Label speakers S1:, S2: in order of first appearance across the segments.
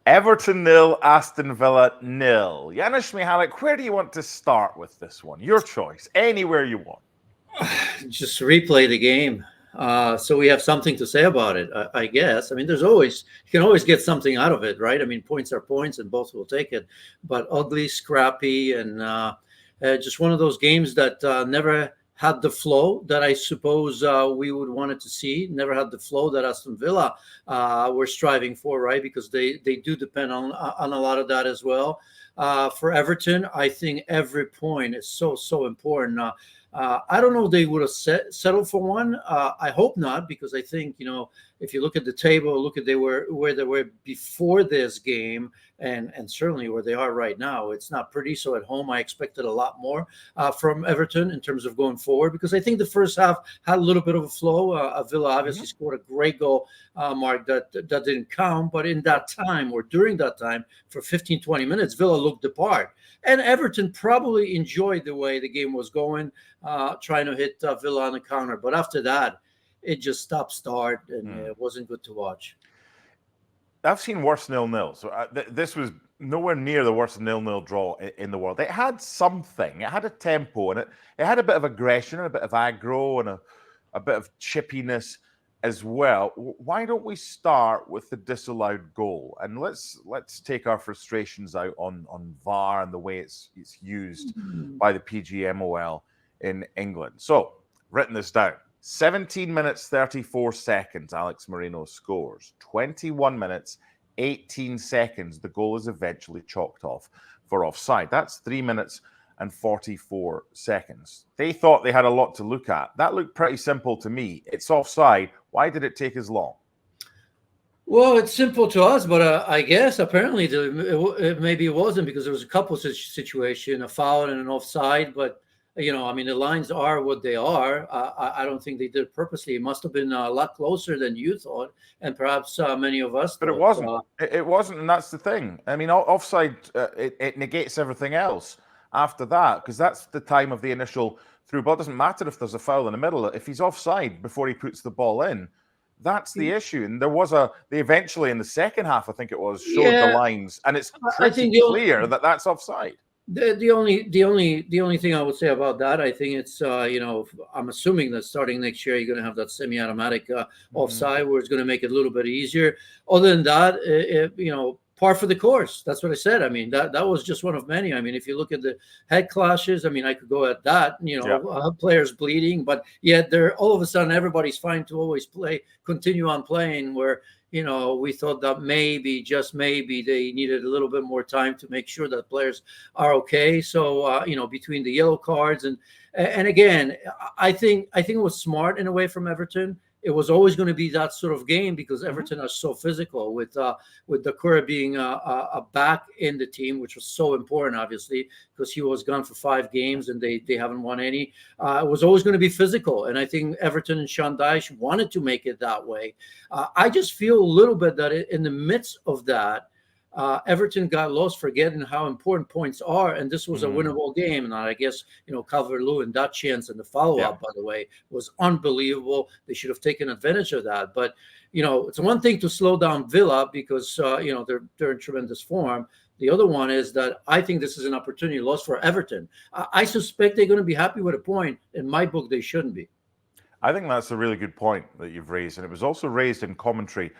S1: Everton nil, Aston Villa nil. Janusz Mihalik, where do you want to start with this one? Your choice, anywhere you want.
S2: Just replay the game. So we have something to say about it, I guess. I mean, you can always get something out of it, right? I mean, points are points and both will take it. But ugly, scrappy, and just one of those games that never had the flow that I suppose we would want it to see. Never had the flow that Aston Villa were striving for, right? Because they do depend on a lot of that as well. For Everton, I think every point is so important. I don't know if they would have settled for one. I hope not, because I think, if you look at the table, look at where they were before this game, and certainly where they are right now, it's not pretty. So at home, I expected a lot more from Everton in terms of going forward, because I think the first half had a little bit of a flow. Villa obviously scored a great goal, Mark, that didn't count. But in that time, or during that time, for 15, 20 minutes, Villa looked the part. And Everton probably enjoyed the way the game was going, trying to hit Villa on the counter. But after that, it just stopped start, and it wasn't good to watch.
S1: I've seen worse 0-0. So this was nowhere near the worst 0-0 draw in the world. It had something. It had a tempo, and it had a bit of aggression, and a bit of aggro, and a bit of chippiness as well. Why don't we start with the disallowed goal, and let's take our frustrations out on VAR and the way it's used by the PGMOL in England. So, written this down. 17 minutes 34 seconds, Alex Moreno scores. 21 minutes 18 seconds, the goal is eventually chalked off for offside. That's 3 minutes and 44 seconds. They thought they had a lot to look at. That looked pretty simple to me. It's offside. Why did it take as long?
S2: Well, it's simple to us, but I guess apparently maybe it wasn't, because there was a couple of situation, a foul and an offside. But I mean, the lines are what they are. I don't think they did it purposely. It must have been a lot closer than you thought, and perhaps many of us
S1: But
S2: thought.
S1: it wasn't. It wasn't, and that's the thing. I mean, offside, it negates everything else after that, because that's the time of the initial through ball. It doesn't matter if there's a foul in the middle. If he's offside before he puts the ball in, that's the issue. And they eventually, in the second half, I think it was, showed the lines, and it's pretty clear that that's offside.
S2: The only thing I would say about that, I think it's I'm assuming that starting next year you're going to have that semi-automatic offside, where it's going to make it a little bit easier. Other than that, par for the course. That's what I said. I mean, that was just one of many. I mean, if you look at the head clashes, I mean, I could go at that. Players bleeding, but yet they're all of a sudden everybody's fine to always continue on playing. Where we thought that maybe, just maybe, they needed a little bit more time to make sure that players are okay. So, between the yellow cards and again, I think it was smart in a way from Everton. It was always going to be that sort of game, because Everton are so physical, with Dakura being a back in the team, which was so important, obviously, because he was gone for 5 games and they haven't won any. It was always going to be physical, and I think Everton and Sean Dyche wanted to make it that way. I just feel a little bit that in the midst of that, Everton got lost, forgetting how important points are, and this was a winnable game. And I guess Calvert-Lewin, that chance and the follow-up, by the way, was unbelievable. They should have taken advantage of that. But it's one thing to slow down Villa, because they're in tremendous form. The other one is that I think this is an opportunity lost for Everton. I suspect they're going to be happy with a point. In my book, they shouldn't be.
S1: I think that's a really good point that you've raised, and it was also raised in commentary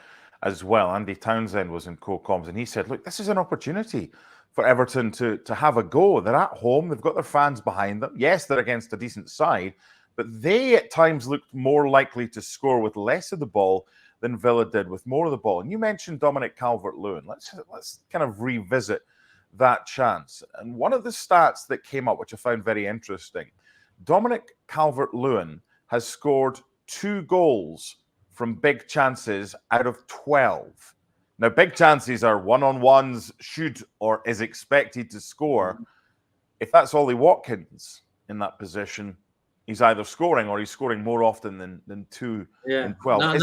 S1: as well. Andy Townsend was in co-coms, and he said, look, this is an opportunity for Everton to have a go. They're at home. They've got their fans behind them. Yes, they're against a decent side, but they at times looked more likely to score with less of the ball than Villa did with more of the ball. And you mentioned Dominic Calvert-Lewin. Let's kind of revisit that chance. And one of the stats that came up, which I found very interesting, Dominic Calvert-Lewin has scored 2 goals from big chances out of 12. Now, big chances are one-on-ones, should or is expected to score. If that's Ollie Watkins in that position, he's either scoring or he's scoring more often than 2 in 12.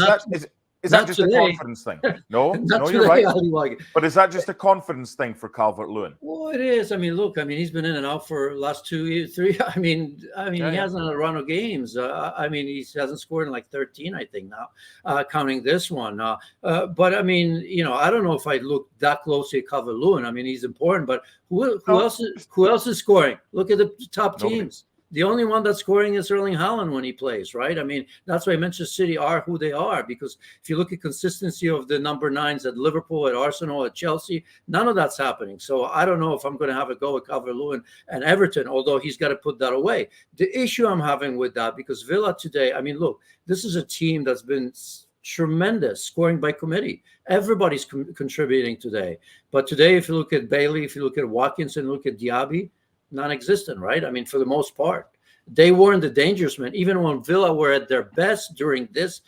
S1: Is that
S2: Not
S1: just a
S2: today.
S1: confidence thing? No,
S2: Not
S1: no, you're
S2: today,
S1: right.
S2: Ali.
S1: But is that just a confidence thing for Calvert-Lewin?
S2: Well, it is. I mean, look. I mean, he's been in and out for last 2 years, 3.
S1: Yeah,
S2: He
S1: yeah.
S2: hasn't had a run of games. He hasn't scored in like 13, I think now, counting this one. But I mean, I don't know if I look that closely at Calvert-Lewin. I mean, he's important, but who
S1: No,
S2: else? Who else is scoring? Look at the top
S1: nobody.
S2: teams. The only one that's scoring is Erling Haaland when he plays, right? I mean, that's why Manchester City are who they are, because if you look at consistency of the number 9s at Liverpool, at Arsenal, at Chelsea, none of that's happening. So I don't know if I'm going to have a go at Calvert-Lewin and Everton, although he's got to put that away. The issue I'm having with that, because Villa today, I mean, look, this is a team that's been tremendous scoring by committee. Everybody's contributing today. But today, if you look at Bailey, if you look at Watkinson, look at Diaby, non-existent, right? I mean, for the most part, they weren't the dangerous men. Even when Villa were at their best during this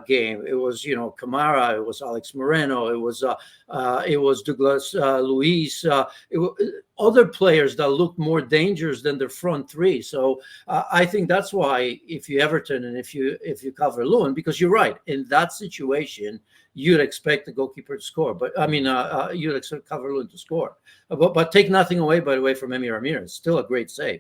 S2: game, it was Kamara, it was Alex Moreno, it was Douglas Luiz, other players that looked more dangerous than their front three. So I think that's why if you Everton and if you Calvert-Lewin, because you're right, in that situation you'd expect the goalkeeper to score, but I mean you'd expect Calvert-Lewin to score. But take nothing away, by the way, from Emi Ramirez. Still a great save.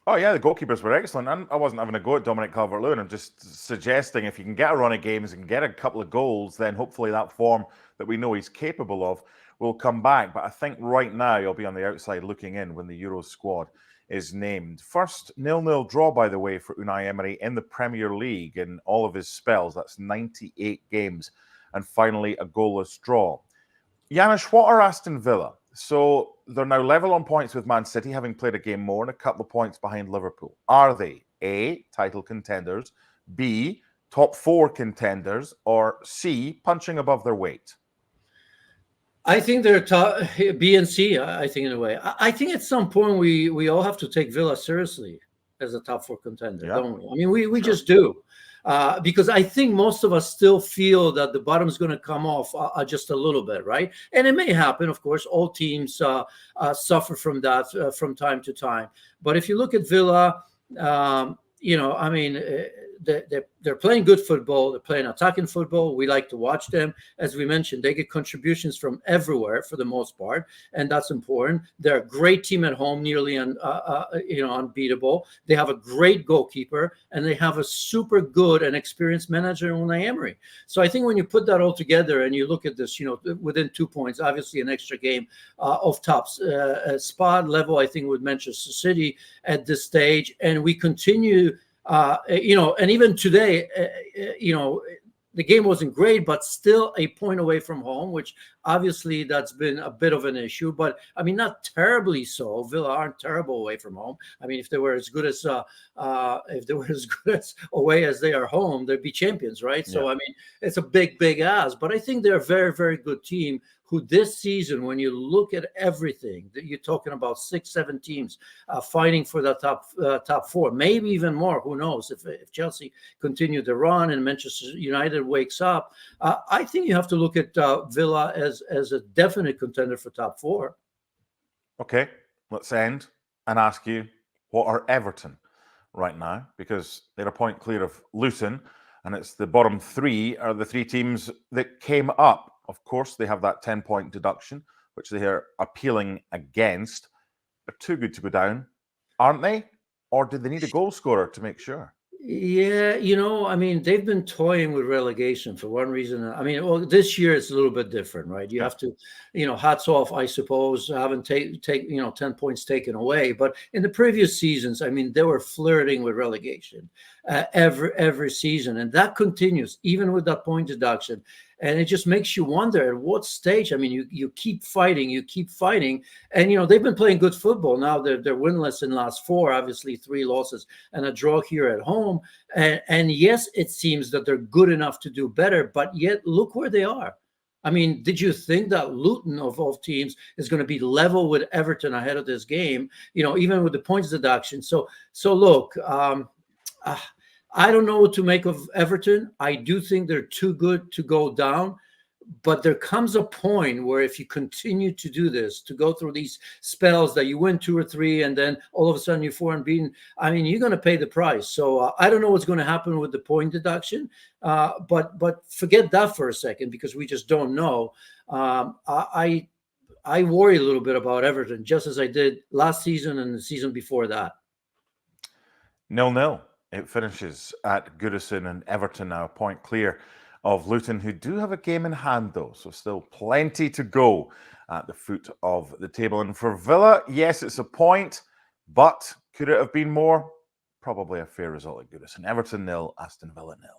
S1: Oh, yeah, the goalkeepers were excellent. And I wasn't having a go at Dominic Calvert-Lewin. I'm just suggesting if you can get a run of games and get a couple of goals, then hopefully that form that we know he's capable of will come back. But I think right now he'll be on the outside looking in when the Euros squad is named. First 0-0 draw, by the way, for Unai Emery in the Premier League in all of his spells. That's 98 games. And finally, a goalless draw. Janusz, what are Aston Villa? So they're now level on points with Man City, having played a game more and a couple of points behind Liverpool. Are they A, title contenders, B, top 4 contenders, or C, punching above their weight?
S2: I think they're top B and C, I think, in a way. I think at some point we all have to take Villa seriously as a top 4 contender, don't we? I mean, we just do. Because I think most of us still feel that the bottom is going to come off just a little bit, right? And it may happen, of course. All teams suffer from that from time to time. But if you look at Villa, I mean, they're playing good football. They're playing attacking football. We like to watch them. As we mentioned, they get contributions from everywhere for the most part, and that's important. They're a great team at home, nearly unbeatable. They have a great goalkeeper, and they have a super good and experienced manager, Unai Emery. So I think when you put that all together and you look at this, within 2 points, obviously an extra game of top spot level, I think, with Manchester City at this stage, and we continue. And even today, the game wasn't great, but still a point away from home, which obviously that's been a bit of an issue. But I mean, not terribly so. Villa aren't terrible away from home. I mean, if they were as good as away as they are home, they'd be champions, right? Yeah. So I mean, it's a big ask. But I think they're a very, very good team. Who this season, when you look at everything, that you're talking about 6-7 teams fighting for the top 4, maybe even more. Who knows? If Chelsea continue to run and Manchester United wakes up, I think you have to look at Villa as a definite contender for top 4.
S1: Okay, let's end and ask you, what are Everton right now? Because they're a point clear of Luton, and it's the bottom 3 are the 3 teams that came up. Of course, they have that 10-point deduction, which they are appealing against. They're too good to go down, aren't they? Or do they need a goal scorer to make sure?
S2: Yeah, I mean, they've been toying with relegation for one reason. I mean, well, this year it's a little bit different, right? You have to, hats off, I suppose, haven't 10 points taken away. But in the previous seasons, I mean, they were flirting with relegation every season. And that continues, even with that point deduction. And it just makes you wonder at what stage. I mean, you keep fighting, and they've been playing good football. Now they're winless in last 4, obviously 3 losses and a draw here at home. And yes, it seems that they're good enough to do better, but yet look where they are. I mean, did you think that Luton of all teams is going to be level with Everton ahead of this game? Even with the points deduction. So look. I don't know what to make of Everton. I do think they're too good to go down, But there comes a point where if you continue to do this, to go through these spells that you win 2 or 3, and then all of a sudden you're 4 unbeaten, I mean, you're going to pay the price. So I don't know what's going to happen with the point deduction, but forget that for a second, because we just don't know. I worry a little bit about Everton, just as I did last season and the season before that.
S1: 0-0. It finishes at Goodison, and Everton now a point clear of Luton, who do have a game in hand, though. So still plenty to go at the foot of the table. And for Villa, yes, it's a point, but could it have been more? Probably a fair result at Goodison. Everton 0, Aston Villa 0.